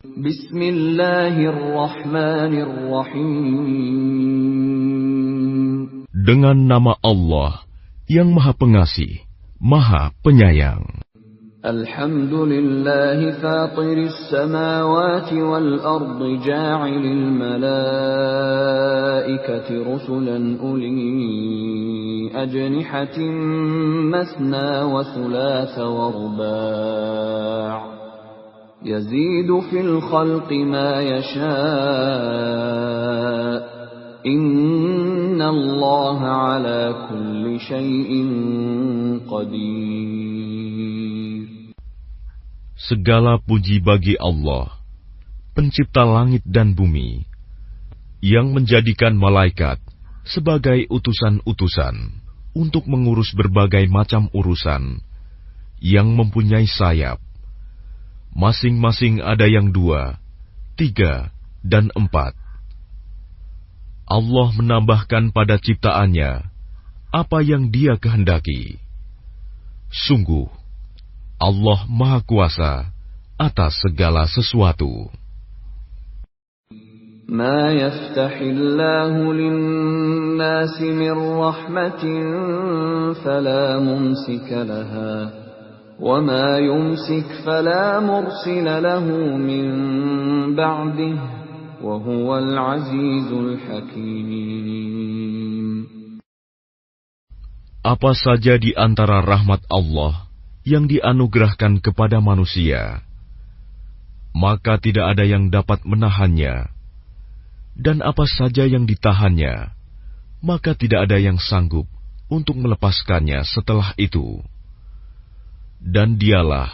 Bismillahirrahmanirrahim. Dengan nama Allah yang Maha Pengasih, Maha Penyayang. Alhamdulillahi fatiris samawati wal ardi ja'ilil malaikati rusulan uli ajnihatin masna wa thulatha wa ruba' yazidu fil khalqi ma yasha' innallaha ala kulli syai'in qadir. Segala puji bagi Allah, pencipta langit dan bumi, yang menjadikan malaikat sebagai utusan-utusan untuk mengurus berbagai macam urusan, yang mempunyai sayap. Masing-masing ada yang 2, 3, dan 4. Allah menambahkan pada ciptaannya apa yang Dia kehendaki. Sungguh, Allah Maha Kuasa atas segala sesuatu. Ma yaftahillahu lin-nasi min rahmatin fala mumsika laha wa ma yumsik fala mursila lahu min ba'dihi wa huwal azizul hakim. Apa saja di antara rahmat Allah yang dianugerahkan kepada manusia, maka tidak ada yang dapat menahannya, dan apa saja yang ditahannya, maka tidak ada yang sanggup untuk melepaskannya setelah itu. Dan Dialah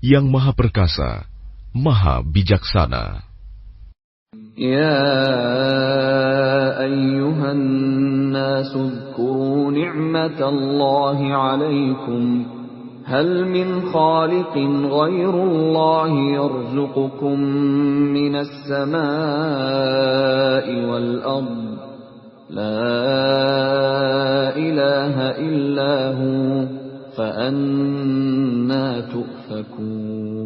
yang Maha Perkasa, Maha Bijaksana. Ya ayyuhan nasu dzkuru ni'matallahi 'alaikum hal min khaliqin ghairullahi yarzuqukum minas samaa'i wal ardh la ilaha illa hu fa anna tu'fakun.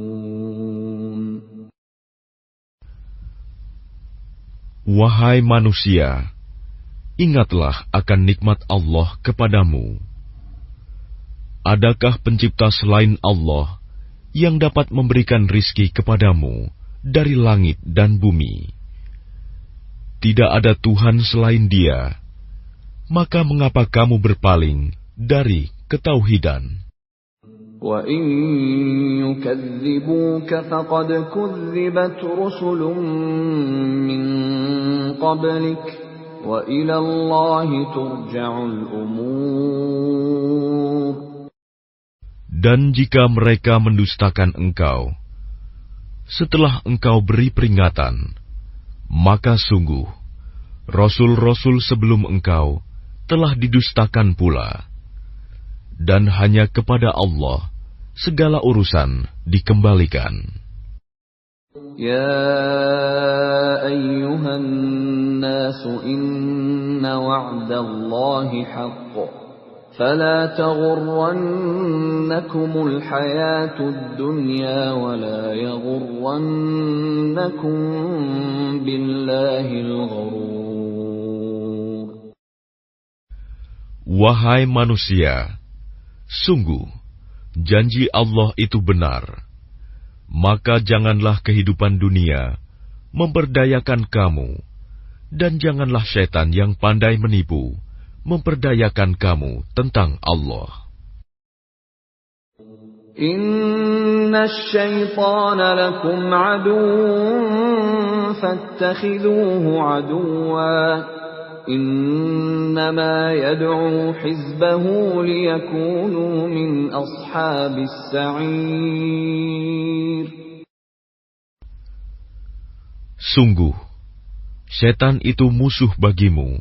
Wahai manusia, ingatlah akan nikmat Allah kepadamu. Adakah pencipta selain Allah yang dapat memberikan rizki kepadamu dari langit dan bumi? Tidak ada Tuhan selain Dia. Maka mengapa kamu berpaling dari ketauhidan? Wa in yukadzibuka faqad kudzibat rusulun min qablik wa ila Allahi turja'ul umur. Dan jika mereka mendustakan engkau, setelah engkau beri peringatan, maka sungguh, Rasul-Rasul sebelum engkau telah didustakan pula. Dan hanya kepada Allah segala urusan dikembalikan. Ya ayyuhan nasu inna wa'dallahi haqq. فلا تغرنكم الحياة الدنيا ولا يغرنكم بالله الغرور. Wahai manusia, sungguh janji Allah itu benar. Maka janganlah kehidupan dunia memperdayakan kamu, dan janganlah setan yang pandai menipu memperdayakan kamu tentang Allah. Inna syaitana lakum aduwwun fattakhidhuhu aduwwa. Innama yad'u hizbahu liyakunu min ashabis sa'ir. Sungguh, setan itu musuh bagimu.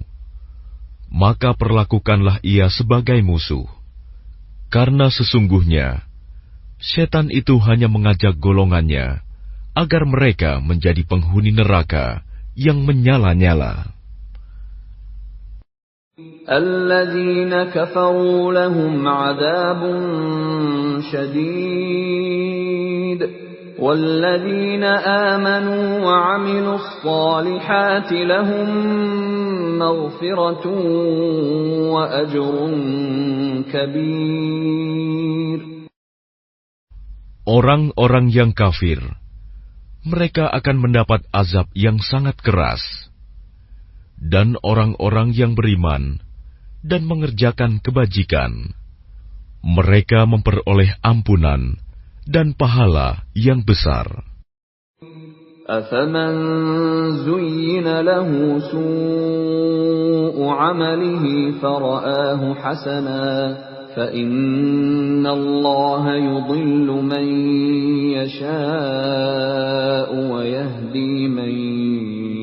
Maka perlakukanlah ia sebagai musuh, karena sesungguhnya setan itu hanya mengajak golongannya agar mereka menjadi penghuni neraka yang menyala-nyala. Alladzina kafaru lahum 'adzabun syadid وَالَّذِينَ آمَنُوا وَعَمِلُوا الصَّالِحَاتِ لَهُم مَّغْفِرَةٌ وَأَجْرٌ كَبِيرٌ. Orang-orang yang kafir, mereka akan mendapat azab yang sangat keras. Dan orang-orang yang beriman dan mengerjakan kebajikan, mereka memperoleh ampunan dan pahala yang besar. أَفَمَنْ زُيِّنَ لَهُ سُوءُ عَمَلِهِ فَرَآهُ حَسَنًا فَإِنَّ اللَّهَ يُضِلُّ مَن يَشَاءُ وَيَهْدِي مَن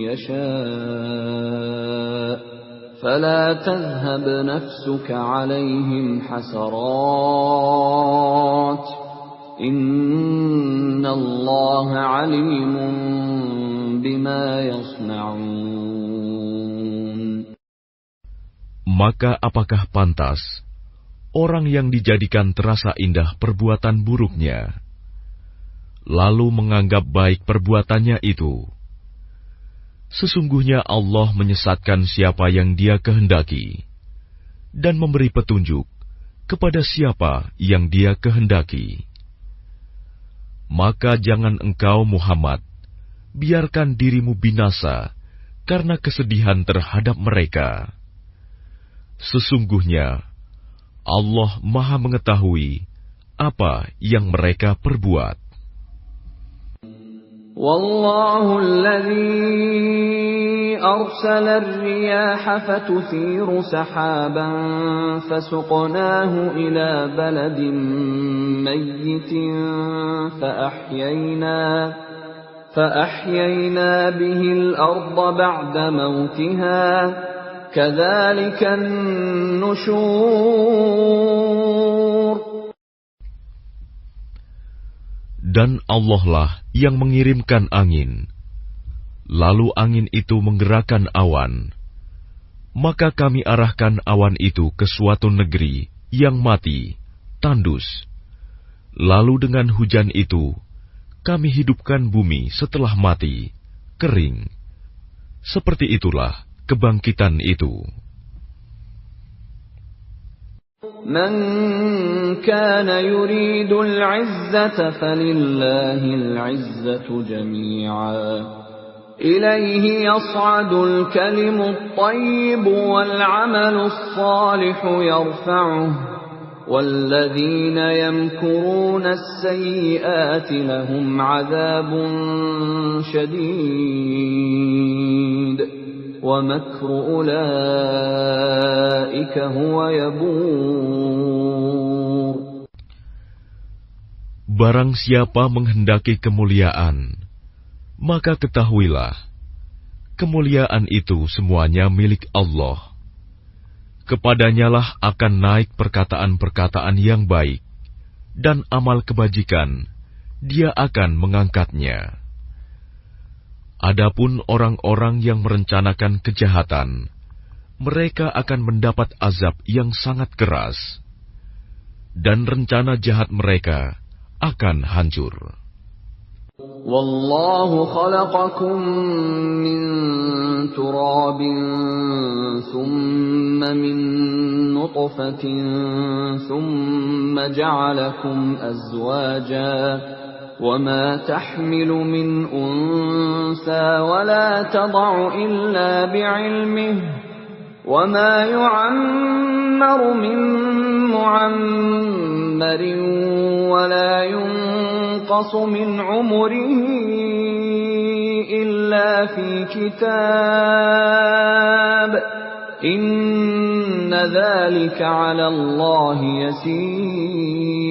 يَشَاءُ فَلَا تَذْهَبْ نَفْسُكَ عَلَيْهِمْ حَسَرَاتٍ إِنَّ اللَّهَ عَلِيمٌ بِمَا يَصْنَعُونَ. Maka apakah pantas orang yang dijadikan terasa indah perbuatan buruknya, lalu menganggap baik perbuatannya itu? Sesungguhnya Allah menyesatkan siapa yang Dia kehendaki, dan memberi petunjuk kepada siapa yang Dia kehendaki. Maka jangan engkau Muhammad biarkan dirimu binasa karena kesedihan terhadap mereka. Sesungguhnya Allah Maha mengetahui apa yang mereka perbuat. Wallahu alladhi arsala ar-riyaha fatuthiru sahaban fasuqnahu ila baladin mayyitin فأحيينا به الأرض بعد موتها كذلك النشور. Dan Allah lah yang mengirimkan angin, lalu angin itu menggerakkan awan, maka kami arahkan awan itu ke suatu negeri yang mati, tandus. Lalu dengan hujan itu kami hidupkan bumi setelah mati, kering. Seperti itulah kebangkitan itu. Man kana yuridul 'izzata falillahil 'izzatu jami'a. Ilayhi yas'adul kalimut tayyibu wal 'amalus salihu yarfa'uhu. وَالَّذِينَ يَمْكُرُونَ السَّيِّئَاتِ لَهُمْ عَذَابٌ شَدِيدٌ وَمَكْرُ أُولَئِكَ هُوَ يَبُورُ. Barang siapa menghendaki kemuliaan, maka ketahuilah, kemuliaan itu semuanya milik Allah. Kepadanyalah akan naik perkataan-perkataan yang baik, dan amal kebajikan, Dia akan mengangkatnya. Adapun orang-orang yang merencanakan kejahatan, mereka akan mendapat azab yang sangat keras, dan rencana jahat mereka akan hancur. Wallahu khalaqakum min turabin thumma min nutfatin thumma ja'alakum azwaja wa ma tahmilu min unsa wa la tad'u illa bi'ilmihi wa ma yu'ammaru min mu'ammarin wa la yunqasu min umrihi illa fi kitab inna dhalika 'ala Allahi yasir.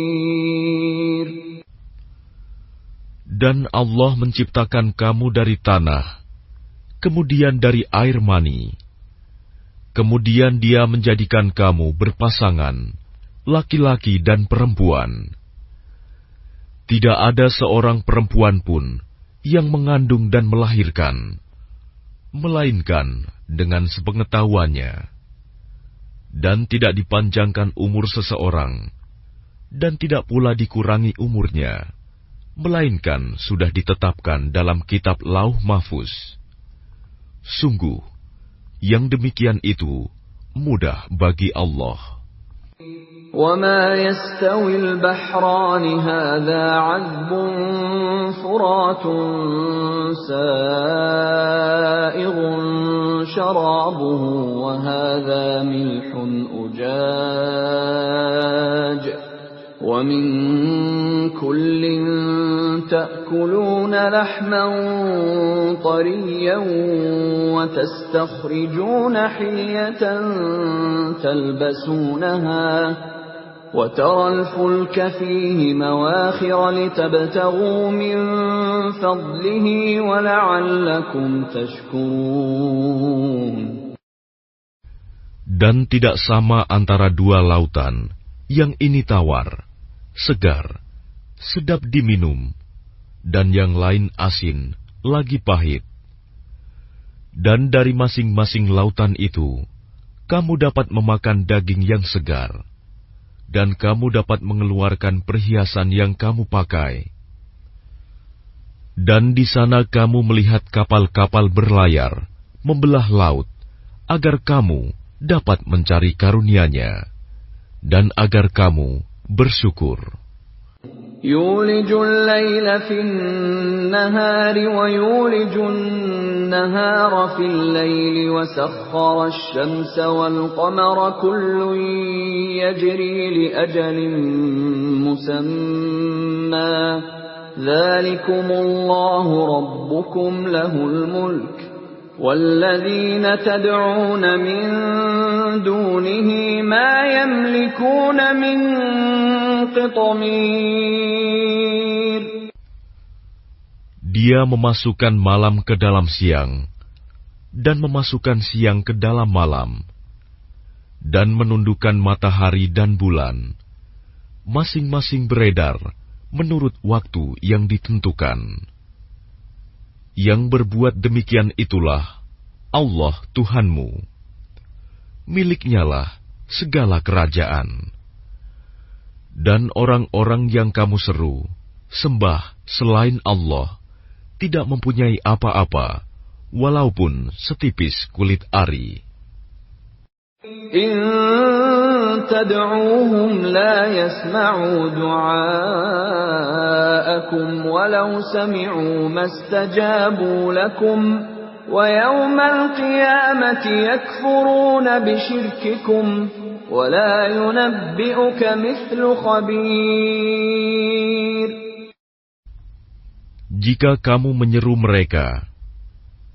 Dan Allah menciptakan kamu dari tanah, kemudian dari air mani. Kemudian Dia menjadikan kamu berpasangan, laki-laki dan perempuan. Tidak ada seorang perempuan pun yang mengandung dan melahirkan, melainkan dengan sepengetahuannya. Dan tidak dipanjangkan umur seseorang, dan tidak pula dikurangi umurnya, melainkan sudah ditetapkan dalam kitab Lauh Mahfuz. Sungguh, yang demikian itu mudah bagi Allah. وَمَا يَسْتَوِي الْبَحْرَانِ هَذَا عَذْبٌ فُرَاتٌ سَائِغٌ شَرَابُهُ وَهَذَا مِلْحٌ أُجَاجٌ وَمِنْ كُلٍّ تَأْكُلُونَ لَحْمًا طَرِيًّا وَتَسْتَخْرِجُونَ حِلْيَةً تَلْبَسُونَهَا وَتَرَى الْفُلْكَ فِيهِ مَوَاخِرَ لِتَبْتَغُوا مِنْ فَضْلِهِ وَلَعَلَّكُمْ تَشْكُرُونَ. Dan tidak sama antara dua lautan, yang ini tawar, segar, sedap diminum, dan yang lain asin, lagi pahit. Dan dari masing-masing lautan itu, kamu dapat memakan daging yang segar, dan kamu dapat mengeluarkan perhiasan yang kamu pakai. Dan di sana kamu melihat kapal-kapal berlayar, membelah laut, agar kamu dapat mencari karunia-Nya, dan agar kamu bersyukur. يولج الليل في النهار ويولج النهار في الليل وسخر الشمس والقمر كل يجري لأجل مسمى ذلكم الله ربكم له الملك وَالَّذِينَ تَدْعُونَ مِن دُونِهِ مَا يَمْلِكُونَ مِن قِطْمِيرٍ. Dia memasukkan malam ke dalam siang, dan memasukkan siang ke dalam malam, dan menundukkan matahari dan bulan, masing-masing beredar menurut waktu yang ditentukan. Yang berbuat demikian itulah Allah Tuhanmu. Miliknya-lah segala kerajaan. Dan orang-orang yang kamu seru, sembah selain Allah, tidak mempunyai apa-apa, walaupun setipis kulit ari. إن تدعوهم لا يسمعوا دعاءكم ولو سمعوا ما استجابوا لكم ويوم القيامة يكفرون بشرككم ولا ينبئك مثل خبير. Jika kamu menyeru mereka,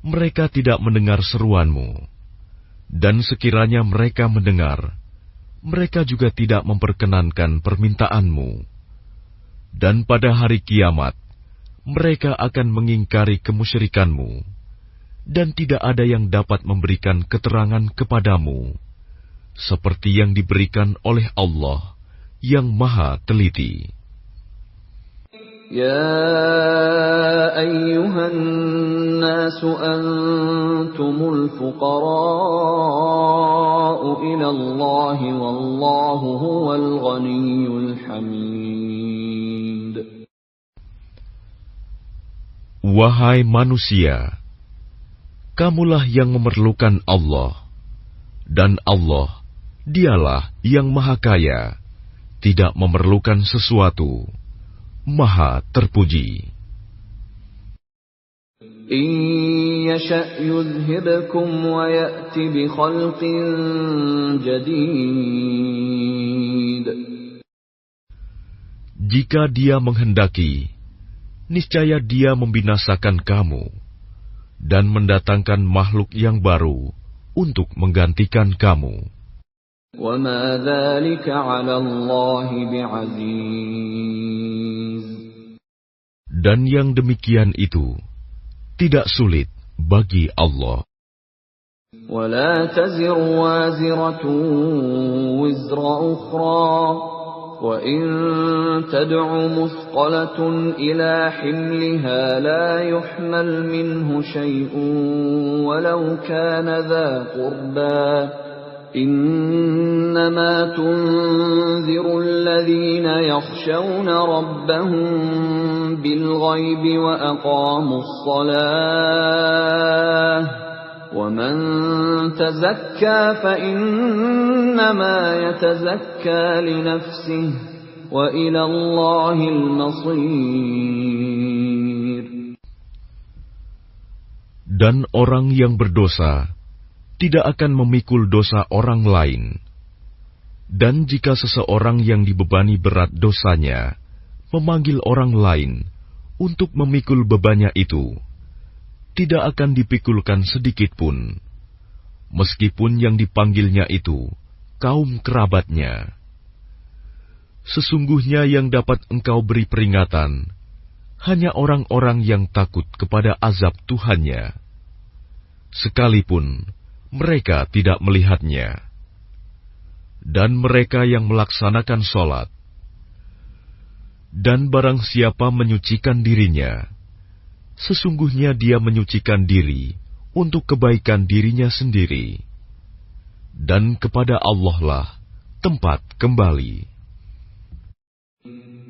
mereka tidak mendengar seruanmu. Dan sekiranya mereka mendengar, mereka juga tidak memperkenankan permintaanmu. Dan pada hari kiamat, mereka akan mengingkari kemusyrikanmu, dan tidak ada yang dapat memberikan keterangan kepadamu, seperti yang diberikan oleh Allah yang Maha Teliti. يا أيها الناس أنتم الفقراء إلى الله والله هو الغني الحميد. Wahai manusia, kamulah yang memerlukan Allah, dan Allah, Dialah yang Maha Kaya, tidak memerlukan sesuatu, Maha terpuji. إن يشأ يذهبكم ويأتي بخلق جديد. Jika Dia menghendaki, niscaya Dia membinasakan kamu dan mendatangkan makhluk yang baru untuk menggantikan kamu. وما ذلك على الله بعزيز. Dan yang demikian itu tidak sulit bagi Allah. ولا تزر وازرة وزر أخرى وإن تدع مثقلة إلى حملها لا يحمل منه شيء ولو كان ذا قربى إنما تنذر الذين يخشون ربهم بالغيب وأقاموا الصلاة ومن تزكى فإنما يتزكى لنفسه وإلى الله المصير. Dan orang yang berdosa tidak akan memikul dosa orang lain. Dan jika seseorang yang dibebani berat dosanya memanggil orang lain untuk memikul bebannya itu, tidak akan dipikulkan sedikit pun, meskipun yang dipanggilnya itu kaum kerabatnya. Sesungguhnya yang dapat engkau beri peringatan hanya orang-orang yang takut kepada azab Tuhannya, sekalipun mereka tidak melihatnya. Dan mereka yang melaksanakan sholat. Dan barang siapa menyucikan dirinya, sesungguhnya dia menyucikan diri untuk kebaikan dirinya sendiri. Dan kepada Allah lah tempat kembali.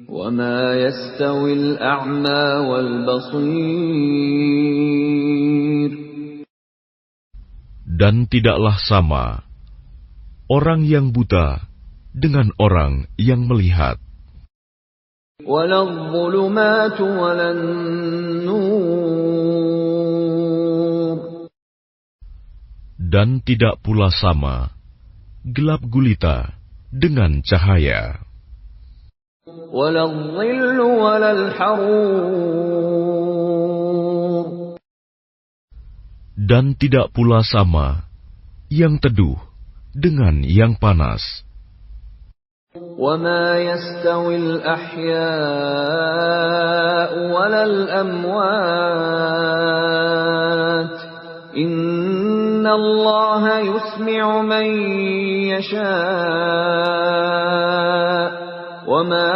وَمَا يَسْتَوِي الْأَعْمَى وَالْبَصِيرُ. Dan tidaklah sama orang yang buta dengan orang yang melihat. وَلَا الظُّلُمَاتُ وَلَا النُّورُ. Dan tidak pula sama gelap gulita dengan cahaya. وَلَا الظِّلُّ وَلَا الْحَرُورُ. Dan tidak pula sama yang teduh dengan yang panas. وَمَا يَسْتَوِي الْأَحْيَاءُ وَلَا الْأَمْوَاتُ إِنَّ اللَّهَ يُسْمِعُ مَن يَشَاءُ وَمَا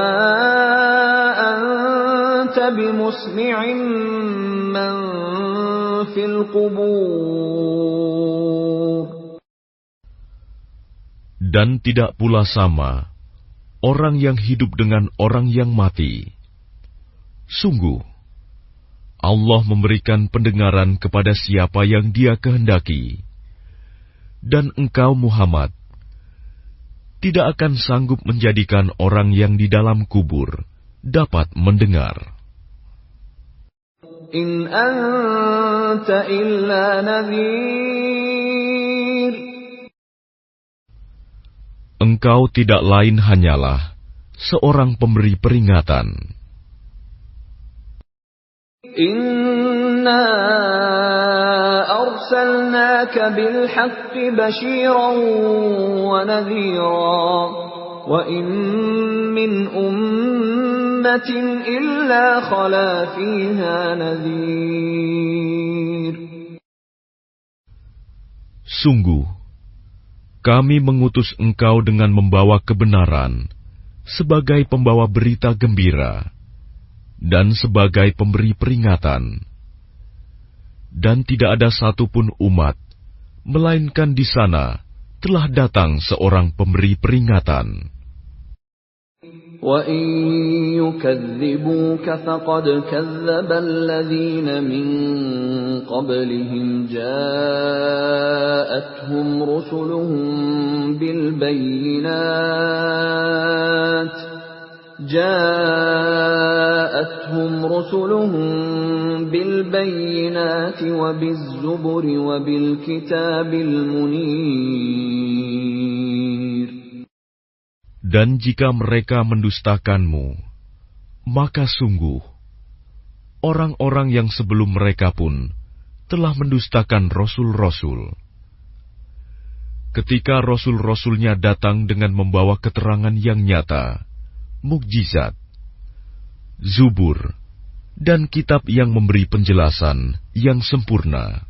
أَنتَ بِمُسْمِعٍ مَّن فِي الْقُبُورِ. Dan tidak pula sama orang yang hidup dengan orang yang mati. Sungguh, Allah memberikan pendengaran kepada siapa yang Dia kehendaki. Dan engkau Muhammad tidak akan sanggup menjadikan orang yang di dalam kubur dapat mendengar. In anta illa nadhir. Engkau tidak lain hanyalah seorang pemberi peringatan. Inna arsalnaka bil haqqi bashiran wa nadhira wa in min ummatin illa khala fiha nadhir. Sungguh, kami mengutus engkau dengan membawa kebenaran sebagai pembawa berita gembira dan sebagai pemberi peringatan. Dan tidak ada satupun umat, melainkan di sana telah datang seorang pemberi peringatan. وَإِن يُكَذِّبُوكَ فَقَدْ كَذَّبَ الَّذِينَ مِن قَبْلِهِمْ جَاءَتْهُمْ رُسُلُهُم بِالْبَيِّنَاتِ وَبِالزُّبُرِ وَبِالْكِتَابِ الْمُنِيرِ. Dan jika mereka mendustakanmu, maka sungguh orang-orang yang sebelum mereka pun telah mendustakan rasul-rasul. Ketika rasul-rasulnya datang dengan membawa keterangan yang nyata, mukjizat, zubur, dan kitab yang memberi penjelasan yang sempurna.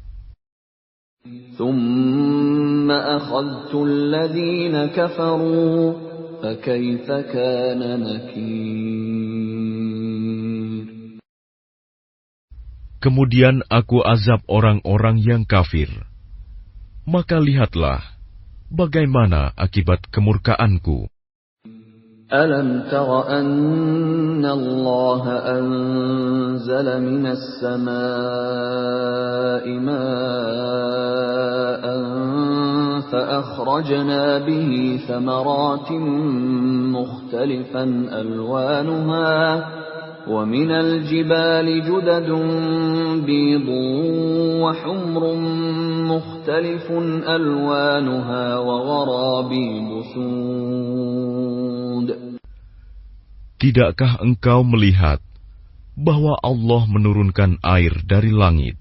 ثُمَّ أَخَذْتُ الَّذِينَ كَفَرُوا فَكَيْفَ كَانَ نَكِيرِ. Kemudian aku azab orang-orang yang kafir. Maka lihatlah bagaimana akibat kemurkaanku? ألم تر أن الله أنزل من السماء ماء فأخرجنا به ثمرات مختلفا ألوانها ومن الجبال جدد بيض وحمر مختلف ألوانها وغرابيب سود. Tidakkah engkau melihat bahwa Allah menurunkan air dari langit?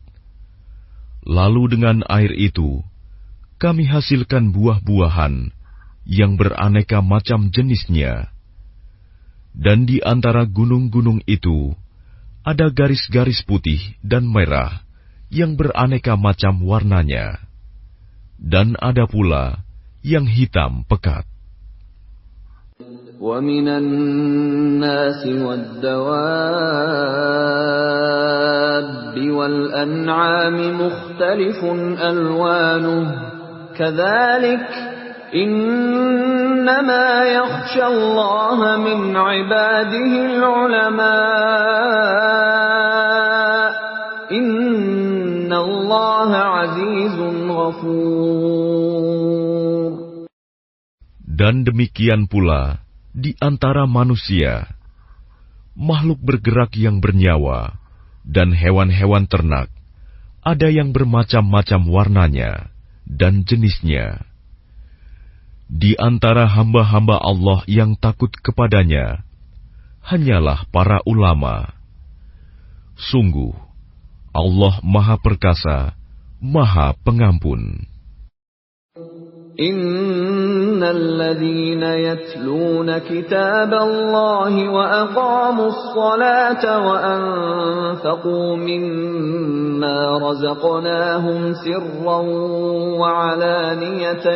Lalu dengan air itu, kami hasilkan buah-buahan yang beraneka macam jenisnya. Dan di antara gunung-gunung itu, ada garis-garis putih dan merah yang beraneka macam warnanya. Dan ada pula yang hitam pekat. وَمِنَ النَّاسِ وَالدَّوَابِّ وَالْأَنْعَامِ مُخْتَلِفٌ أَلْوَانُهُ كَذَلِكَ إِنَّمَا يَخْشَى اللَّهَ مِنْ عِبَادِهِ الْعُلَمَاءُ إِنَّ اللَّهَ عَزِيزٌ غَفُورٌ. Dan demikian pula di antara manusia, makhluk bergerak yang bernyawa, dan hewan-hewan ternak, ada yang bermacam-macam warnanya dan jenisnya. Di antara hamba-hamba Allah yang takut kepadanya, hanyalah para ulama. Sungguh, Allah Maha Perkasa, Maha Pengampun. الذين يتلون كتاب الله وأقاموا الصلاة وأنفقوا مما رزقناهم سرا وعلانية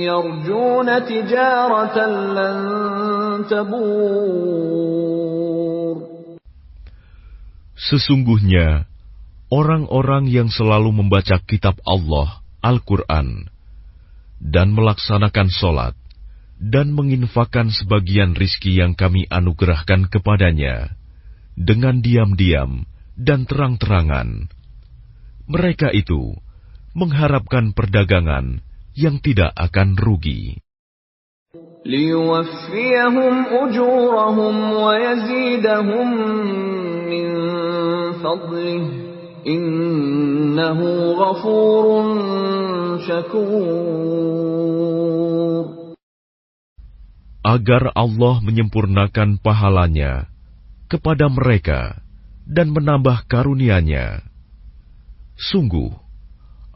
يرجون تجارة لن تبور. Sesungguhnya, orang-orang yang selalu membaca kitab Allah, Al-Quran, dan melaksanakan sholat, dan menginfakkan sebagian rizki yang kami anugerahkan kepadanya, dengan diam-diam dan terang-terangan. Mereka itu mengharapkan perdagangan yang tidak akan rugi. لِيُوَفِّيَهُمْ أُجُورَهُمْ وَيَزِيدَهُمْ مِنْ فَضْلِهِ Innahu ghafurun syakur. Agar Allah menyempurnakan pahalanya kepada mereka dan menambah karunia-Nya. Sungguh,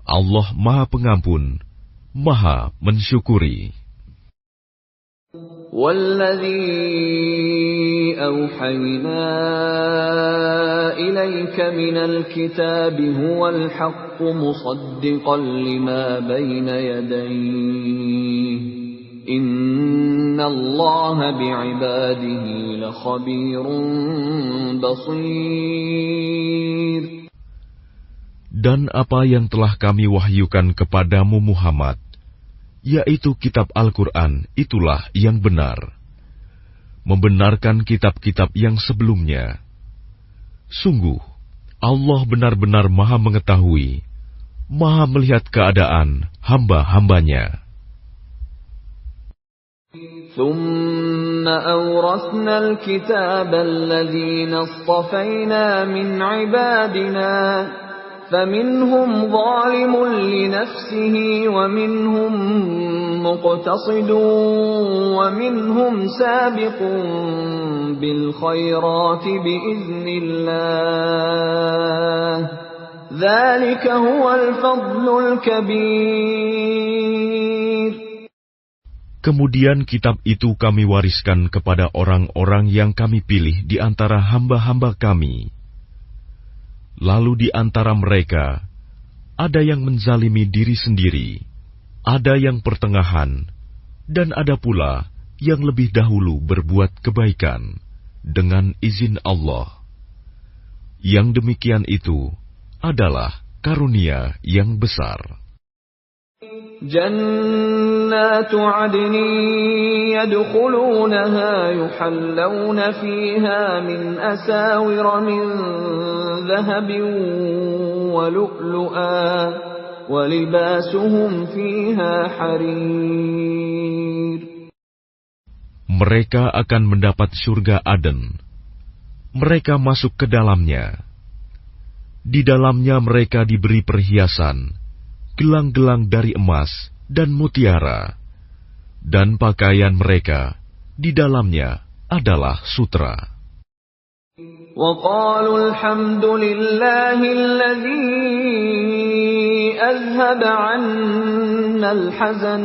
Allah Maha Pengampun, Maha Mensyukuri. وَالَّذِي أَوْحَيْنَا إِلَيْكَ مِنَ الْكِتَابِ هُوَ الْحَقُّ مُصَدِّقًا لِمَا بَيْنَ يَدَيْهِ إِنَّ اللَّهَ بِعِبَادِهِ لَخَبِيرٌ بَصِيرٌ. Dan apa yang telah kami wahyukan kepadamu Muhammad, yaitu kitab Al-Quran, itulah yang benar, membenarkan kitab-kitab yang sebelumnya. Sungguh, Allah benar-benar Maha mengetahui, Maha melihat keadaan hamba-hambanya. ثُمَّ أَوْرَثْنَا الْكِتَابَ الَّذِينَ اصْطَفَيْنَا مِنْ عِبَادِنَا فَمِنْهُمْ ظَالِمٌ لِنَفْسِهِ وَمِنْهُمْ مُقْتَصِدٌ وَمِنْهُمْ سَابِقٌ بِالْخَيْرَاتِ بِإِذْنِ اللَّهِ ذَلِكَ هُوَ الْفَضْلُ الْكَبِيرُ. Kemudian kitab itu kami wariskan kepada orang-orang yang kami pilih di antara hamba-hamba kami. Lalu di antara mereka, ada yang menzalimi diri sendiri, ada yang pertengahan, dan ada pula yang lebih dahulu berbuat kebaikan dengan izin Allah. Yang demikian itu adalah karunia yang besar. جنات عدن يدخلونها يحلون فيها من أساور من ذهب ولؤلؤا ولباسهم فيها حرير. Mereka akan mendapat surga Aden. Mereka masuk ke dalamnya. Di dalamnya mereka diberi perhiasan, gelang-gelang dari emas dan mutiara, dan pakaian mereka di dalamnya adalah sutra. وَقَالُوا الْحَمْدُ لِلَّهِ الَّذِي أَذْهَبَ عَنَّا الْحَزَنَ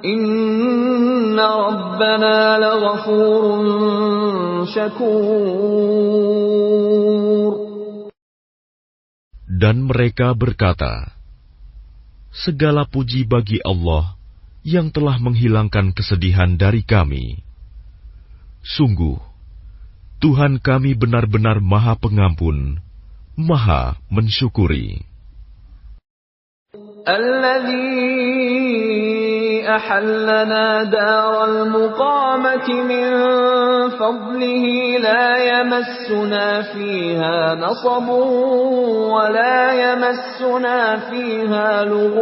إِنَّ رَبَّنَا لَغَفُورٌ شَكُورٌ. Dan mereka berkata, segala puji bagi Allah yang telah menghilangkan kesedihan dari kami. Sungguh, Tuhan kami benar-benar Maha Pengampun, Maha mensyukuri. Alladzi ahallana daral muqamati min fadlihi la yamassuna fiha nasabun wa la yamassuna fiha lughub.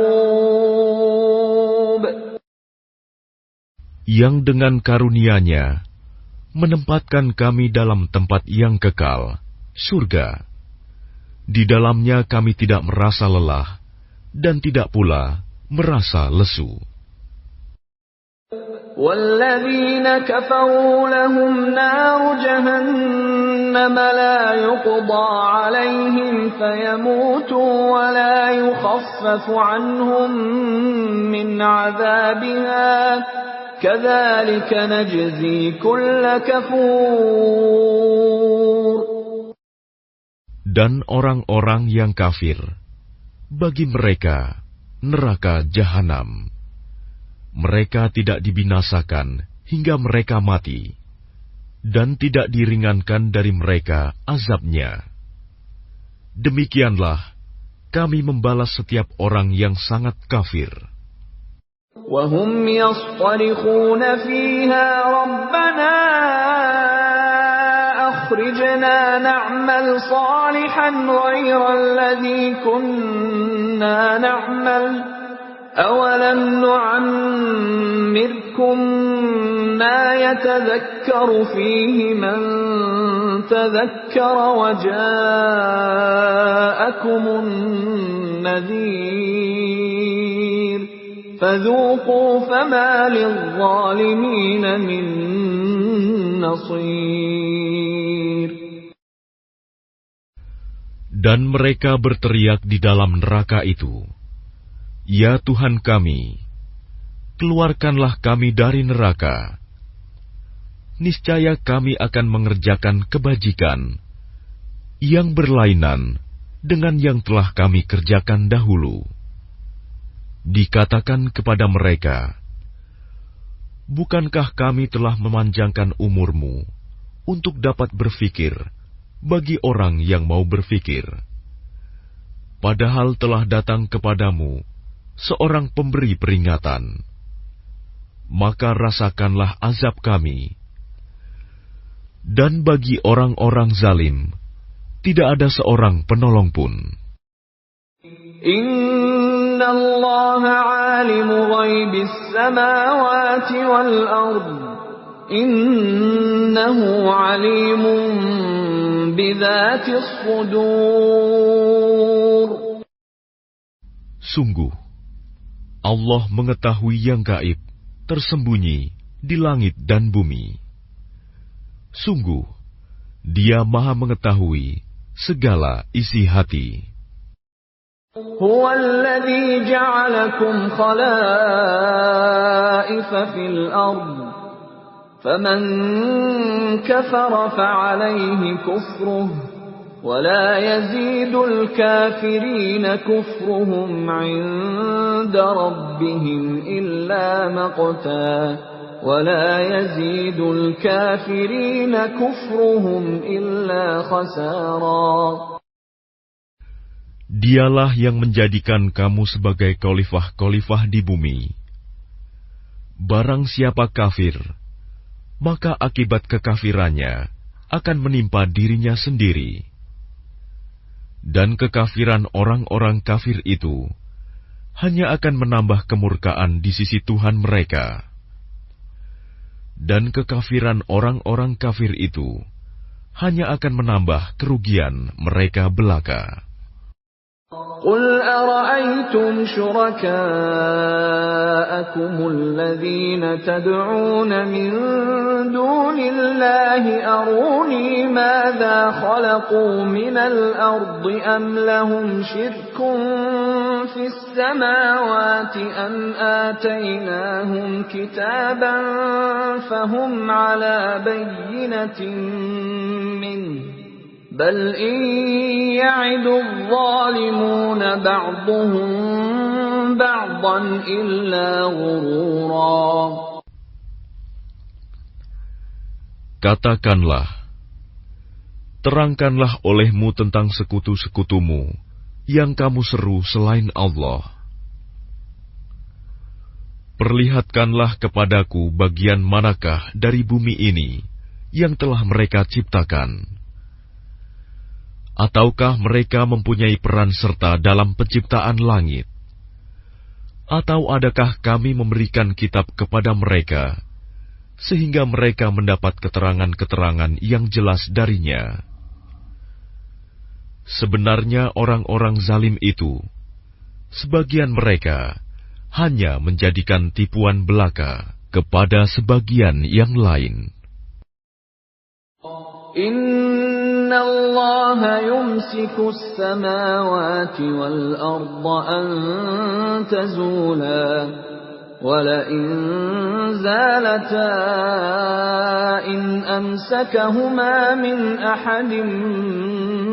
Yang dengan karunia-Nya menempatkan kami dalam tempat yang kekal, surga. Di dalamnya kami tidak merasa lelah dan tidak pula merasa lesu. وَالَّذِينَ كَفَرُوا لَهُمْ نَارُ جَهَنَّمَ لَا يُقْضَى عَلَيْهِمْ فَيَمُوتُوا وَلَا يُخَفَّفُ عَنْهُمْ مِنْ عَذَابِهَا كَذَلِكَ نَجْزِي كُلَّ كَفُورٍ. Dan orang-orang yang kafir, bagi mereka neraka jahanam. Mereka tidak dibinasakan hingga mereka mati, dan tidak diringankan dari mereka azabnya. Demikianlah kami membalas setiap orang yang sangat kafir. وَهُمْ يَصْطَرِخُونَ فِيهَا رَبَّنَا أَخْرِجْنَا نَعْمَلْ صَالِحًا غَيْرَ الَّذِي كُنَّا نَعْمَلُ أَوَلَمْ نُعَمِّرْكُم مَّا يَتَذَكَّرُ فِيهِ مَن تَذَكَّرَ وَجَاءَكُمُ النَّذِيرُ فَذُوقُوا فَمَا لِلظَّالِمِينَ مِن نَّصِيرٍ. Dan mereka berteriak di dalam neraka itu, ya Tuhan kami, keluarkanlah kami dari neraka. Niscaya kami akan mengerjakan kebajikan yang berlainan dengan yang telah kami kerjakan dahulu. Dikatakan kepada mereka, bukankah kami telah memanjangkan umurmu untuk dapat berfikir bagi orang yang mau berfikir? Padahal telah datang kepadamu seorang pemberi peringatan. Maka rasakanlah azab kami. Dan bagi orang-orang zalim, tidak ada seorang penolong pun. Inna Allah alimu ghaibis samawati wal ard. Innahu alimun bidzatis sudur. Sungguh, Allah mengetahui yang gaib, tersembunyi di langit dan bumi. Sungguh, Dia Maha mengetahui segala isi hati. Huwa alladhi ja'alakum khalaifa fil ard. Faman kafara fa'alayhi kufruh. ولا يزيد الكافرين كفرهم عند ربهم إلا مقتا ولا يزيد الكافرين كفرهم إلا خسارا. Dialah yang menjadikan kamu sebagai khalifah-khalifah di bumi. Barang siapa kafir, maka akibat kekafirannya akan menimpa dirinya sendiri. Dan kekafiran orang-orang kafir itu hanya akan menambah kemurkaan di sisi Tuhan mereka. Dan kekafiran orang-orang kafir itu hanya akan menambah kerugian mereka belaka. قُلْ أَرَأَيْتُمْ شُرَكَاءَكُمُ الَّذِينَ تَدْعُونَ مِن دُونِ اللَّهِ أَرُونِي مَاذَا خَلَقُوا مِنَ الْأَرْضِ أَمْ لَهُمْ شِرْكٌ فِي السَّمَاوَاتِ أَمْ آتَيْنَاهُمْ كِتَابًا فَهُمْ عَلَى بَيِّنَةٍ مِّنْهُ بل إن يعد الظالمون بعضهم بعضا إلا غرورا. Katakanlah, terangkanlah olehmu tentang sekutu-sekutumu yang kamu seru selain Allah. Perlihatkanlah kepadaku bagian manakah dari bumi ini yang telah mereka ciptakan. Ataukah mereka mempunyai peran serta dalam penciptaan langit? Atau adakah kami memberikan kitab kepada mereka, sehingga mereka mendapat keterangan-keterangan yang jelas darinya? Sebenarnya orang-orang zalim itu, sebagian mereka hanya menjadikan tipuan belaka kepada sebagian yang lain. Inna Allah yumsiku as-samawati wal arda an tazula wa la in zalata in amsakahuma min ahadin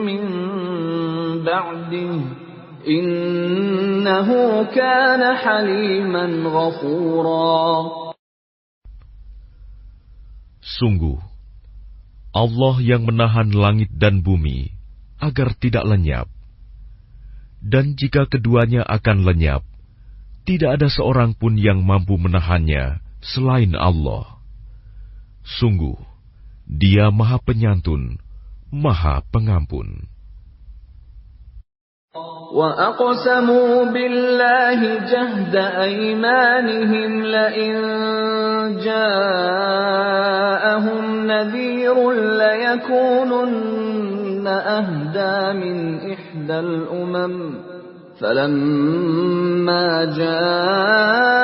min ba'dihi innahu kana haliman ghafura. Sungguh Allah yang menahan langit dan bumi agar tidak lenyap. Dan jika keduanya akan lenyap, tidak ada seorang pun yang mampu menahannya selain Allah. Sungguh, Dia Maha Penyantun, Maha Pengampun. وَأَقْسَمُوا بِاللَّهِ جَهْدَ أَيْمَانِهِمْ لَئِن جَاءَهُمْ نَذِيرٌ لَيَكُونُنَّ أَهْدَىٰ مِنْ إِحْدَى الْأُمَمِ فَلَمَّا جَاءَهُمْ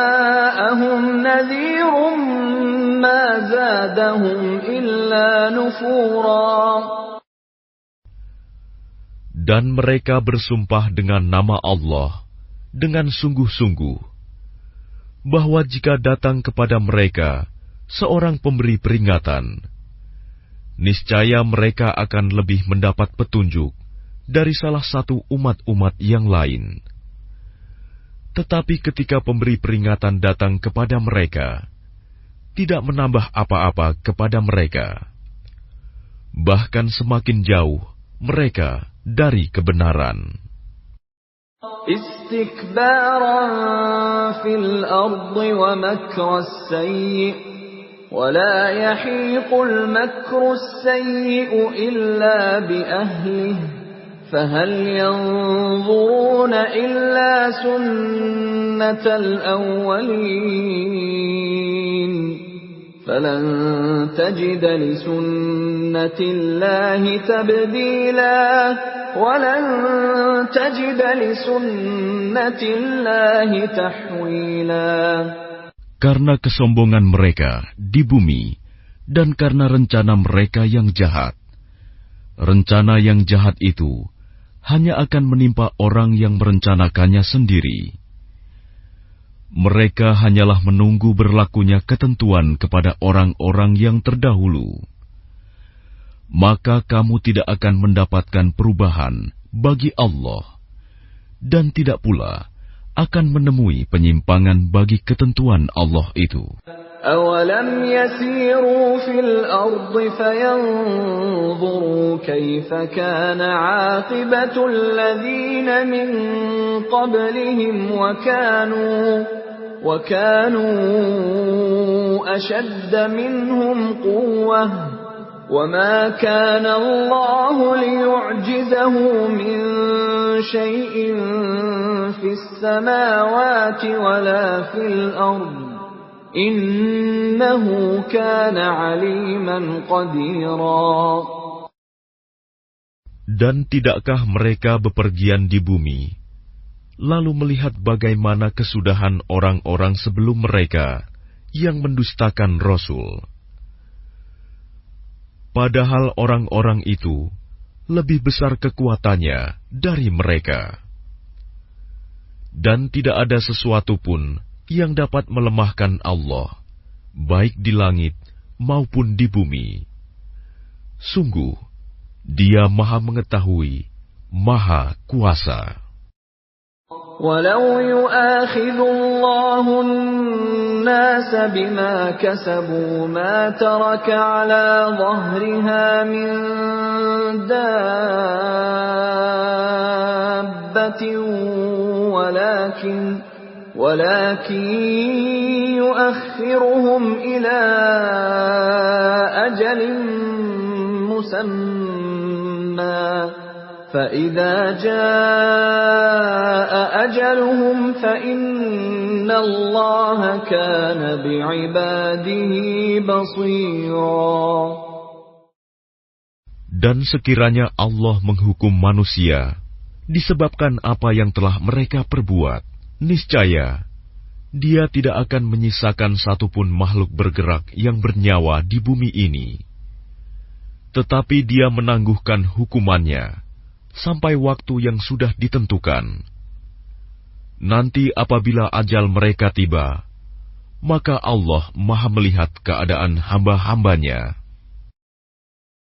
نَذِيرٌ مَا زَادَهُمْ إِلَّا نُفُورًا. Dan mereka bersumpah dengan nama Allah dengan sungguh-sungguh, bahwa jika datang kepada mereka seorang pemberi peringatan, niscaya mereka akan lebih mendapat petunjuk dari salah satu umat-umat yang lain. Tetapi ketika pemberi peringatan datang kepada mereka, tidak menambah apa-apa kepada mereka, bahkan semakin jauh mereka dari kebenaran. Istikbaran fil ardi wa makras sayyi wa la yahiqul makras sayyi illa bi ahlihi fahal yanzuruna illa sunnatal awwalin فَلَنْ تَجِدَ لِسُنَّةِ اللَّهِ تَبْدِيلًا وَلَنْ تَجِدَ لِسُنَّةِ اللَّهِ تَحْوِيلًا. Karena kesombongan mereka di bumi dan karena rencana mereka yang jahat. Rencana yang jahat itu hanya akan menimpa orang yang merencanakannya sendiri. Mereka hanyalah menunggu berlakunya ketentuan kepada orang-orang yang terdahulu. Maka kamu tidak akan mendapatkan perubahan bagi Allah, dan tidak pula akan menemui penyimpangan bagi ketentuan Allah itu. أَوَلَمْ يَسِيرُوا فِي الْأَرْضِ فَيَنظُرُوا كَيْفَ كَانَ عَاقِبَةُ الَّذِينَ مِن قَبْلِهِمْ وَكَانُوا أَشَدَّ مِنْهُمْ قُوَّةً وَمَا كَانَ اللَّهُ لِيُعْجِزَهُ مِن شَيْءٍ فِي السَّمَاوَاتِ وَلَا فِي الْأَرْضِ Innahu kana aliman qadira. Dan tidakkah mereka bepergian di bumi, lalu melihat bagaimana kesudahan orang-orang sebelum mereka yang mendustakan Rasul? Padahal orang-orang itu lebih besar kekuatannya dari mereka. Dan tidak ada sesuatu pun yang dapat melemahkan Allah, baik di langit maupun di bumi. Sungguh, Dia Maha Mengetahui, Maha Kuasa. Walau yu'akhidhu Allahu an-nasa bima kasabu ma taraka ala dhahriha min dabbatin ولكن يؤخرهم إلى أجل مسمى فإذا جاء أجلهم فإن الله كان بعباده بصيرا. Dan sekiranya Allah menghukum manusia disebabkan apa yang telah mereka perbuat, niscaya Dia tidak akan menyisakan satupun makhluk bergerak yang bernyawa di bumi ini. Tetapi Dia menangguhkan hukumannya sampai waktu yang sudah ditentukan. Nanti apabila ajal mereka tiba, maka Allah Maha melihat keadaan hamba-hambanya.